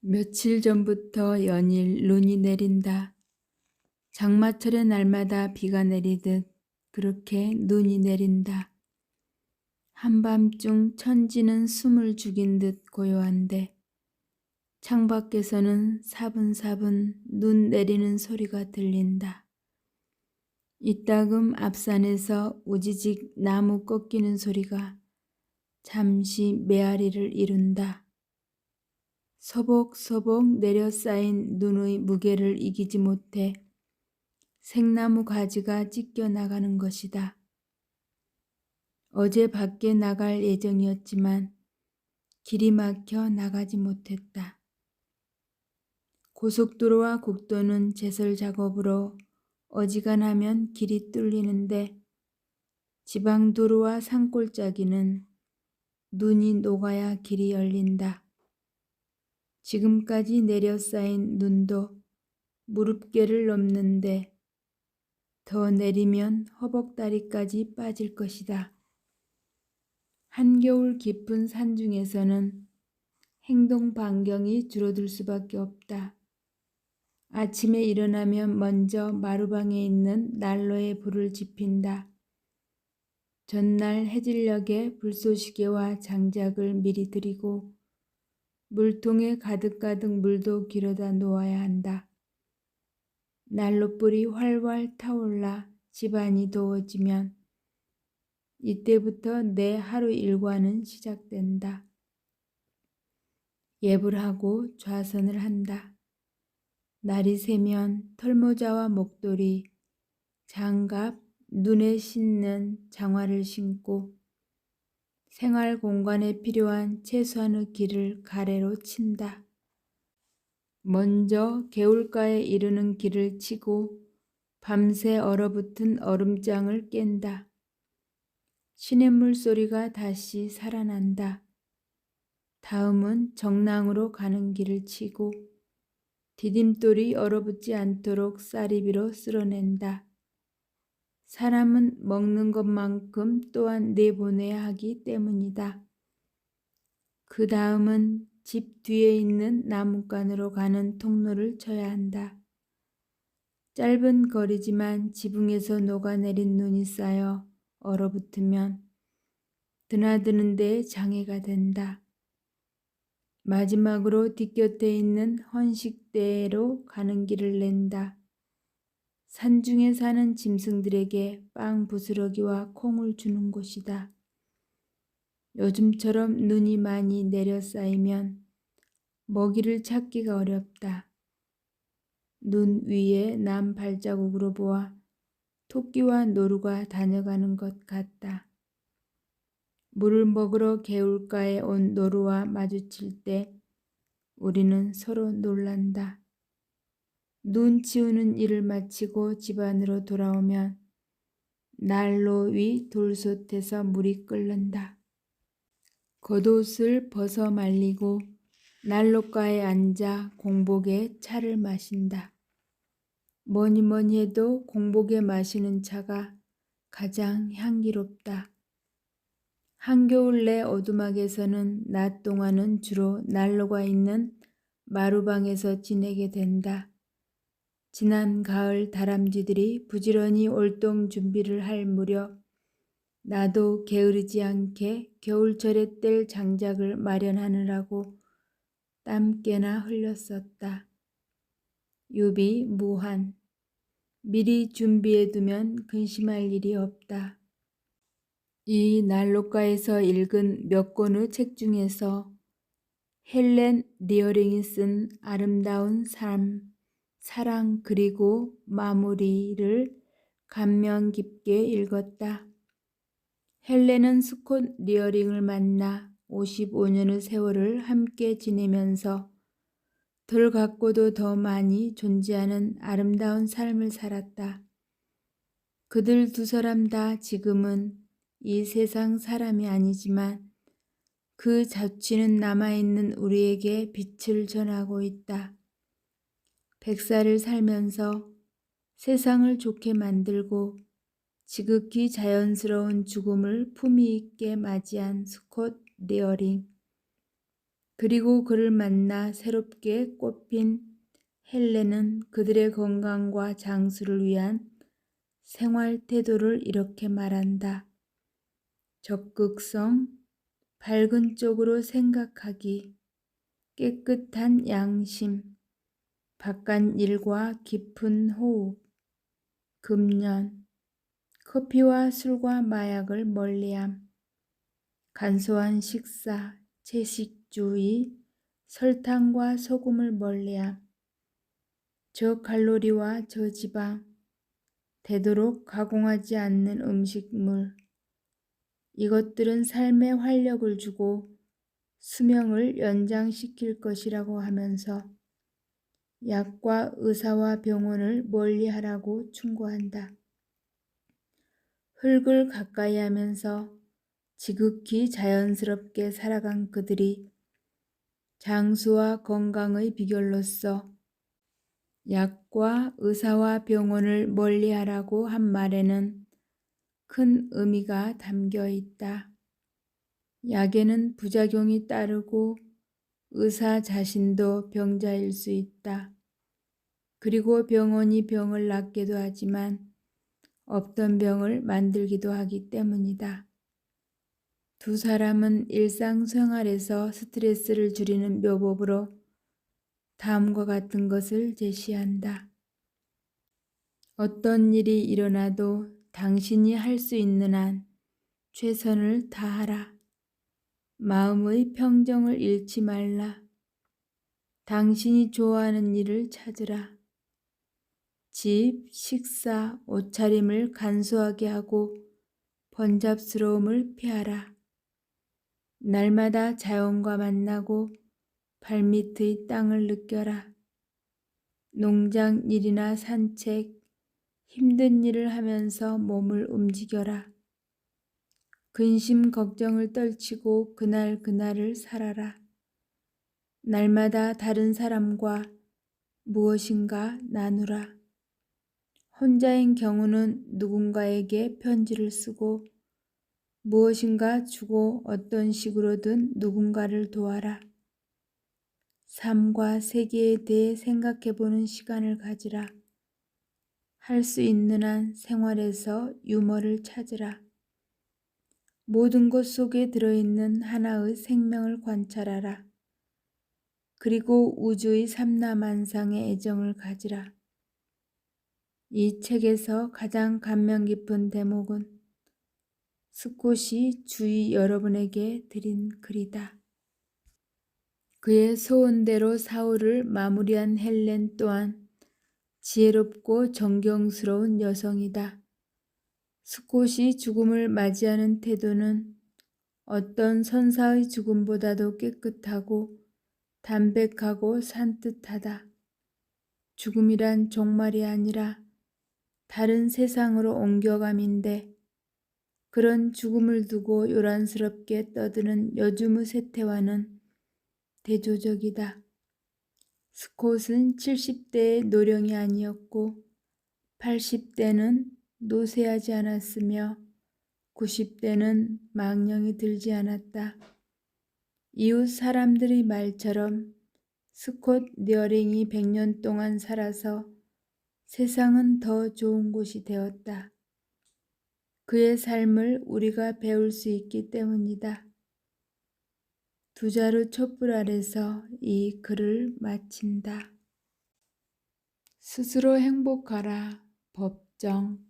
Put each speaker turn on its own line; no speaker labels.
며칠 전부터 연일 눈이 내린다. 장마철의 날마다 비가 내리듯 그렇게 눈이 내린다. 한밤중 천지는 숨을 죽인 듯 고요한데 창밖에서는 사분사분 눈 내리는 소리가 들린다. 이따금 앞산에서 우지직 나무 꺾이는 소리가 잠시 메아리를 이룬다. 소복소복 내려 쌓인 눈의 무게를 이기지 못해 생나무 가지가 찢겨 나가는 것이다. 어제 밖에 나갈 예정이었지만 길이 막혀 나가지 못했다. 고속도로와 국도는 제설 작업으로 어지간하면 길이 뚫리는데 지방도로와 산골짜기는 눈이 녹아야 길이 열린다. 지금까지 내려 쌓인 눈도 무릎께를 넘는데 더 내리면 허벅다리까지 빠질 것이다. 한겨울 깊은 산중에서는 행동 반경이 줄어들 수밖에 없다. 아침에 일어나면 먼저 마루방에 있는 난로에 불을 지핀다. 전날 해질녘에 불쏘시개와 장작을 미리 들이고 물통에 가득가득 물도 길어다 놓아야 한다. 난로불이 활활 타올라 집안이 더워지면 이때부터 내 하루 일과는 시작된다. 예불 하고 좌선을 한다. 날이 새면 털모자와 목도리, 장갑, 눈에 신는 장화를 신고 생활 공간에 필요한 최소한의 길을 가래로 친다. 먼저 개울가에 이르는 길을 치고 밤새 얼어붙은 얼음장을 깬다. 시냇물 소리가 다시 살아난다. 다음은 정랑으로 가는 길을 치고 디딤돌이 얼어붙지 않도록 쌀이비로 쓸어낸다. 사람은 먹는 것만큼 또한 내보내야 하기 때문이다. 그 다음은 집 뒤에 있는 나무간으로 가는 통로를 쳐야 한다. 짧은 거리지만 지붕에서 녹아내린 눈이 쌓여 얼어붙으면 드나드는 데에 장애가 된다. 마지막으로 뒷곁에 있는 헌식대로 가는 길을 낸다. 산중에 사는 짐승들에게 빵 부스러기와 콩을 주는 곳이다. 요즘처럼 눈이 많이 내려 쌓이면 먹이를 찾기가 어렵다. 눈 위에 남 발자국으로 보아 토끼와 노루가 다녀가는 것 같다. 물을 먹으러 개울가에 온 노루와 마주칠 때 우리는 서로 놀란다. 눈 치우는 일을 마치고 집 안으로 돌아오면 난로 위 돌솥에서 물이 끓는다. 겉옷을 벗어 말리고 난로가에 앉아 공복에 차를 마신다. 뭐니 해도 공복에 마시는 차가 가장 향기롭다. 한겨울 내 오두막에서는 낮 동안은 주로 난로가 있는 마루방에서 지내게 된다. 지난 가을 다람쥐들이 부지런히 올동 준비를 할 무렵 나도 게으르지 않게 겨울철에 뗄 장작을 마련하느라고 땀 꽤나 흘렸었다. 유비 무한. 미리 준비해두면 근심할 일이 없다. 이 난로가에서 읽은 몇 권의 책 중에서 헬렌 리어링이 쓴 아름다운 삶, 사랑 그리고 마무리를 감명 깊게 읽었다. 헬렌은 스콧 리어링을 만나 55년의 세월을 함께 지내면서 덜 갖고도 더 많이 존재하는 아름다운 삶을 살았다. 그들 두 사람 다 지금은 이 세상 사람이 아니지만 그 자취는 남아있는 우리에게 빛을 전하고 있다. 100살을 살면서 세상을 좋게 만들고 지극히 자연스러운 죽음을 품위 있게 맞이한 스콧 리어링. 그리고 그를 만나 새롭게 꽃핀 헬렌은 그들의 건강과 장수를 위한 생활 태도를 이렇게 말한다. 적극성, 밝은 쪽으로 생각하기, 깨끗한 양심, 바깥 일과 깊은 호흡, 금연, 커피와 술과 마약을 멀리함, 간소한 식사, 채식주의, 설탕과 소금을 멀리함, 저칼로리와 저지방, 되도록 가공하지 않는 음식물, 이것들은 삶에 활력을 주고 수명을 연장시킬 것이라고 하면서 약과 의사와 병원을 멀리하라고 충고한다. 흙을 가까이 하면서 지극히 자연스럽게 살아간 그들이 장수와 건강의 비결로서 약과 의사와 병원을 멀리하라고 한 말에는 큰 의미가 담겨 있다. 약에는 부작용이 따르고 의사 자신도 병자일 수 있다. 그리고 병원이 병을 낫게도 하지만 없던 병을 만들기도 하기 때문이다. 두 사람은 일상생활에서 스트레스를 줄이는 묘법으로 다음과 같은 것을 제시한다. 어떤 일이 일어나도 당신이 할 수 있는 한 최선을 다하라. 마음의 평정을 잃지 말라. 당신이 좋아하는 일을 찾으라. 집, 식사, 옷차림을 간소하게 하고 번잡스러움을 피하라. 날마다 자연과 만나고 발밑의 땅을 느껴라. 농장 일이나 산책, 힘든 일을 하면서 몸을 움직여라. 근심 걱정을 떨치고 그날을 살아라. 날마다 다른 사람과 무엇인가 나누라. 혼자인 경우는 누군가에게 편지를 쓰고 무엇인가 주고 어떤 식으로든 누군가를 도와라. 삶과 세계에 대해 생각해보는 시간을 가지라. 할 수 있는 한 생활에서 유머를 찾으라. 모든 것 속에 들어있는 하나의 생명을 관찰하라. 그리고 우주의 삼라만상의 애정을 가지라. 이 책에서 가장 감명 깊은 대목은 스콧이 주위 여러분에게 드린 글이다. 그의 소원대로 사울을 마무리한 헬렌 또한 지혜롭고 존경스러운 여성이다. 스콧이 죽음을 맞이하는 태도는 어떤 선사의 죽음보다도 깨끗하고 담백하고 산뜻하다. 죽음이란 종말이 아니라 다른 세상으로 옮겨감인데 그런 죽음을 두고 요란스럽게 떠드는 요즘의 세태와는 대조적이다. 스콧은 70대의 노령이 아니었고 80대는 노쇠하지 않았으며 90대는 망령이 들지 않았다. 이웃 사람들의 말처럼 스콧 녀링이 100년 동안 살아서 세상은 더 좋은 곳이 되었다. 그의 삶을 우리가 배울 수 있기 때문이다. 두 자루 촛불 아래서 이 글을 마친다. 스스로 행복하라. 법정.